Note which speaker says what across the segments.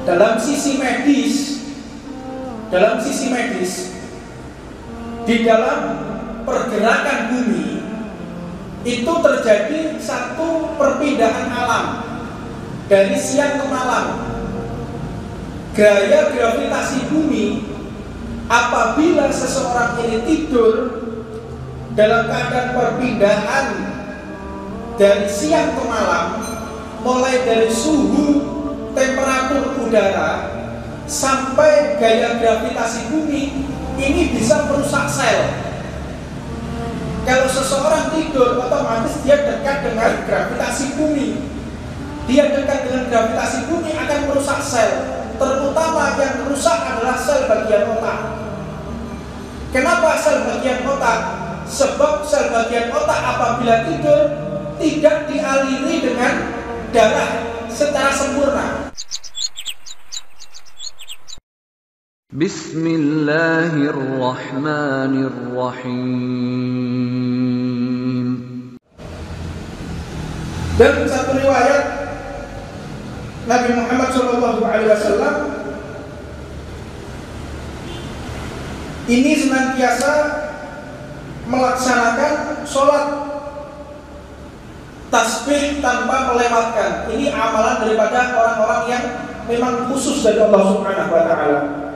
Speaker 1: dalam sisi medis, di dalam pergerakan bumi itu terjadi satu perpindahan alam dari siang ke malam. Gaya gravitasi bumi apabila seseorang ini tidur dalam keadaan perpindahan dari siang ke malam, mulai dari suhu, temperatur udara sampai gaya gravitasi bumi ini bisa merusak sel. Kalau seseorang tidur, otomatis dia dekat dengan gravitasi bumi. Dia dekat dengan gravitasi bumi akan merusak sel. Terutama yang rusak adalah sel bagian otak. Kenapa sel bagian otak? Sebab sel bagian otak apabila tidur tidak dialiri dengan darah secara sempurna.
Speaker 2: Bismillahirrahmanirrahim.
Speaker 1: Dan satu riwayat Nabi Muhammad SAW ini senantiasa melaksanakan sholat tasbih tanpa melewatkan. Ini amalan daripada orang-orang yang memang khusus dari Allah Subhanahu wa Ta'ala.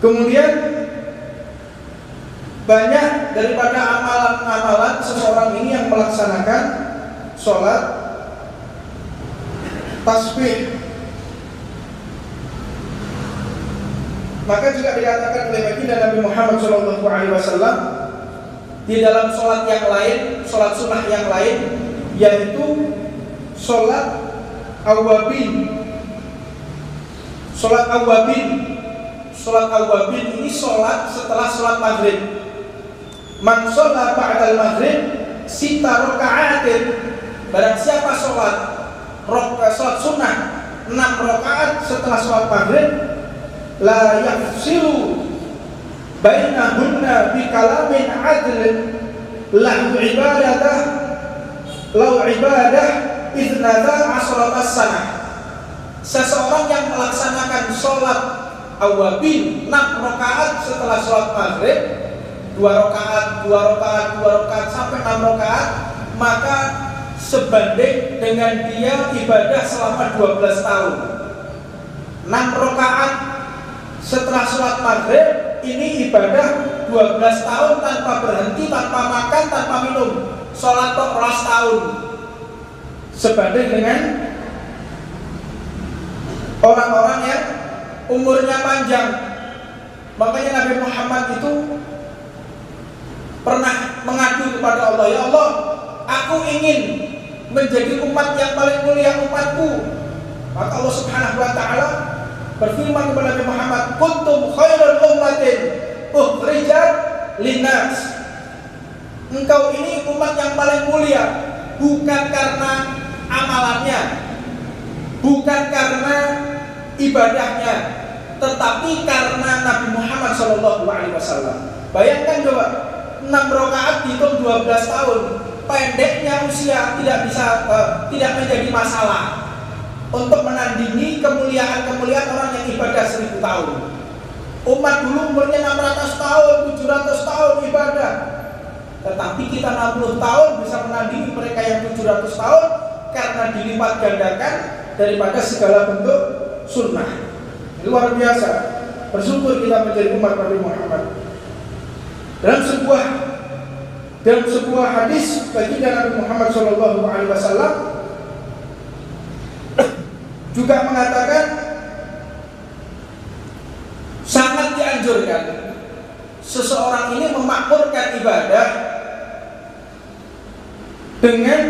Speaker 1: Kemudian banyak daripada amalan-amalan seseorang ini yang melaksanakan sholat tasbih. Maka juga dikatakan oleh baginda Nabi Muhammad SAW di dalam sholat yang lain, sholat sunnah yang lain, yaitu sholat awwabin. Sholat awwabin ini sholat setelah sholat maghrib. Man sholat ba'dal maghrib sita raka'atin. Barang siapa sholat sunnah 6 rakaat setelah sholat maghrib, la yafsilu bainahunna bi kalamin adlin lahu ibadah idnada asratas sanah. Seseorang yang melaksanakan sholat awwabin 6 rakaat setelah sholat maghrib, 2 rakaat sampai 6 rakaat, maka sebanding dengan dia ibadah selama 12 tahun. 6 rakaat setelah sholat maghrib ini ibadah 12 tahun tanpa berhenti, tanpa makan, tanpa minum. Sholat kok 12 tahun. Sebanding dengan orang-orang yang umurnya panjang. Makanya Nabi Muhammad itu pernah mengadu kepada Allah, ya Allah, aku ingin menjadi umat yang paling mulia umatku. Maka Allah Subhanahu wa Ta'ala berfirman kepada Nabi Muhammad, kuntum khairul ummatin ukhrijat linnas. Engkau ini umat yang paling mulia, bukan karena amalannya, bukan karena ibadahnya, tetapi karena Nabi Muhammad SAW. Bayangkan coba, 6 rakaat dihitung 12 tahun. Pendeknya usia tidak menjadi masalah untuk menandingi kemuliaan orang yang ibadah 1000 tahun. Umat dulu umurnya 600 tahun, 700 tahun ibadah, tetapi kita 60 tahun bisa menandingi mereka yang 700 tahun karena dilipat gandakan daripada segala bentuk sunnah. Luar biasa. Bersyukur kita menjadi umat Nabi Muhammad. Dalam sebuah hadis baginda Nabi Muhammad SAW juga mengatakan sangat dianjurkan seseorang ini memakmurkan ibadah dengan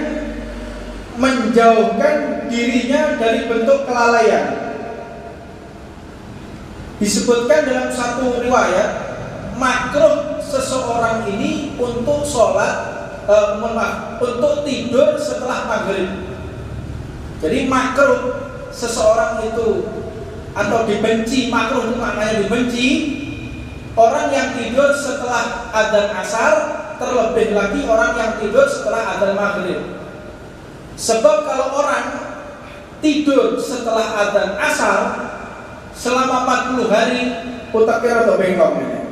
Speaker 1: menjauhkan dirinya dari bentuk kelalaian. Disebutkan dalam satu riwayat, makruh seseorang ini untuk untuk tidur setelah maghrib. Jadi makruh seseorang itu, atau dibenci, makruh itu maknanya dibenci, orang yang tidur setelah adzan asar, terlebih lagi orang yang tidur setelah adzan maghrib. Sebab kalau orang tidur setelah adzan asar selama 40 hari, utaknya atau bengkok ini.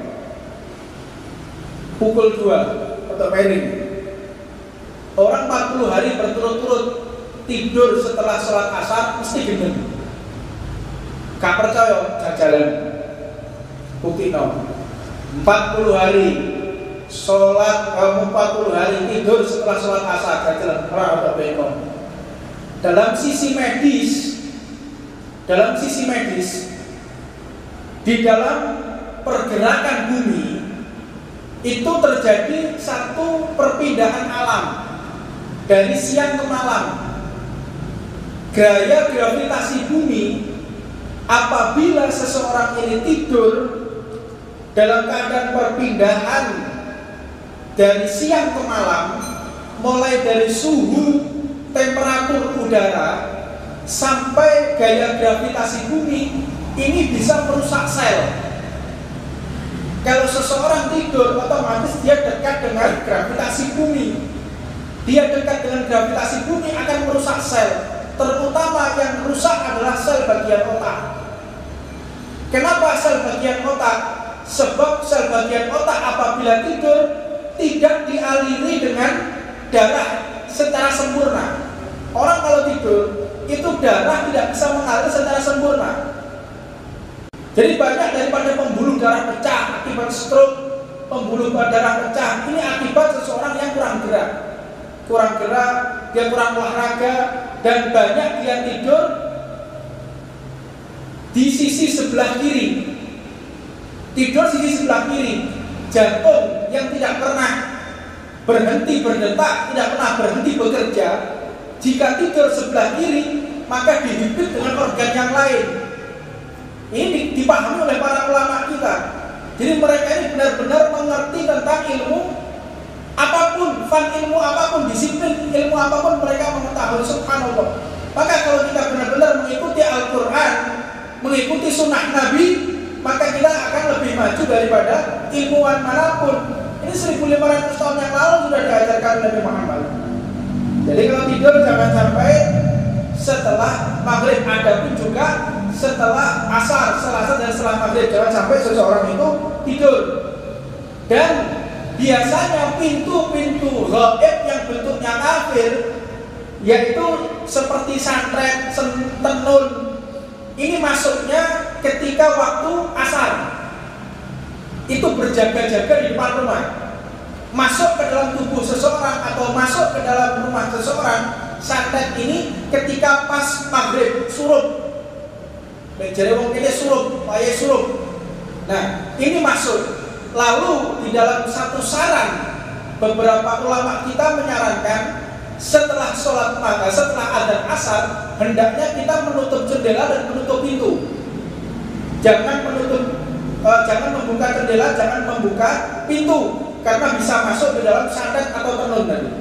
Speaker 1: Pukul 2 atau miring. Orang 40 hari berturut-turut tidur setelah sholat asar mesti gendeng. Gak percaya jajalan. Bukti 40 hari sholat, 40 hari tidur setelah sholat asar jajalan atau bengkok. Dalam sisi medis, di dalam pergerakan bumi itu terjadi satu perpindahan alam dari siang ke malam. Gaya gravitasi bumi apabila seseorang ini tidur dalam keadaan perpindahan dari siang ke malam, mulai dari suhu, temperatur udara sampai gaya gravitasi bumi, ini bisa merusak sel. Kalau seseorang tidur, otomatis dia dekat dengan gravitasi bumi. Dia dekat dengan gravitasi bumi akan merusak sel. Terutama yang rusak adalah sel bagian otak. Kenapa sel bagian otak? Sebab sel bagian otak apabila tidur tidak dialiri dengan darah secara sempurna. Orang kalau tidur itu darah tidak bisa mengalir secara sempurna. Jadi banyak daripada pembuluh darah pecah akibat stroke, pembuluh darah pecah ini akibat seseorang yang kurang gerak, dia kurang olahraga, dan banyak dia tidur di sisi sebelah kiri. Tidur sisi sebelah kiri, jantung yang tidak pernah berhenti berdetak, tidak pernah berhenti bekerja. Jika tidur sebelah kiri, maka dihimpit dengan organ yang lain. Ini dipahami oleh para ulama kita. Jadi mereka ini benar-benar mengerti tentang ilmu apapun, ilmu apapun, disiplin ilmu apapun mereka mengetahui, subhanallah. Maka kalau kita benar-benar mengikuti Al-Quran, mengikuti sunnah Nabi, maka kita akan lebih maju daripada ilmuwan manapun. Ini 1500 tahun yang lalu sudah diajarkan Nabi Muhammad. Jadi kalau tidur jangan sampai setelah maghrib, ada pun juga setelah asar, setelah asar dan setelah maghrib, jangan sampai seseorang itu tidur. Dan biasanya pintu-pintu ghaib yang bentuknya kafir, yaitu seperti santret, tenun, ini masuknya ketika waktu asar. Itu berjaga-jaga di depan rumah, masuk ke dalam tubuh seseorang atau masuk ke dalam rumah seseorang. Santet ini ketika pas maghrib surup, jadi wong ini surup, payah surup. Nah ini masuk. Lalu di dalam satu saran, beberapa ulama kita menyarankan setelah sholat maghrib, setelah adzan asar, hendaknya kita menutup jendela dan menutup pintu. Jangan membuka jendela, jangan membuka pintu, karena bisa masuk ke dalam santet atau tenun tadi.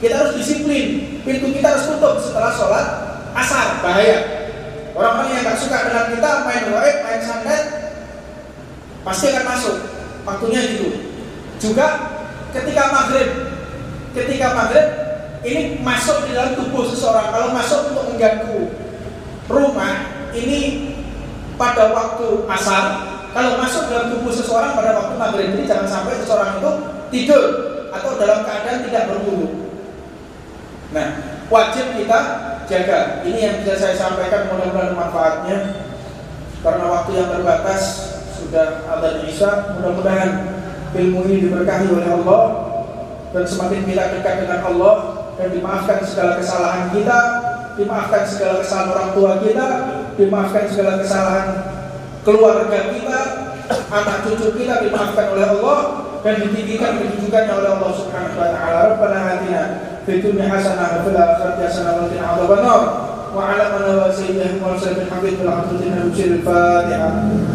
Speaker 1: Kita harus disiplin, pintu kita harus tutup setelah sholat asar, bahaya. Orang-orang yang gak suka dengan kita main gaib, main santet, pasti akan masuk. Waktunya gitu. Juga ketika maghrib ini masuk di dalam tubuh seseorang. Kalau masuk untuk mengganggu rumah, ini pada waktu asar. Kalau masuk dalam tubuh seseorang pada waktu maghrib, ini jangan sampai seseorang itu tidur atau dalam keadaan tidak berwudu. Nah, wajib kita jaga. Ini yang bisa saya sampaikan, mudah-mudahan manfaatnya. Karena waktu yang terbatas, sudah adzan Isya, mudah-mudahan ilmu ini diberkahi oleh Allah dan semakin kita dekat dengan Allah, dan dimaafkan segala kesalahan kita, dimaafkan segala kesalahan orang tua kita, dimaafkan segala kesalahan keluarga kita, anak cucu kita dimaafkan oleh Allah, dan ditinggikan kedudukannya oleh Allah Subhanahu wa taala. Rabbana atina fid dunya hasanah wa fil akhirati hasanah wa qina adzabannar. Wa 'ala man wa sayyidina Muhammad sallallahu alaihi wa sallam. Al-Fatihah.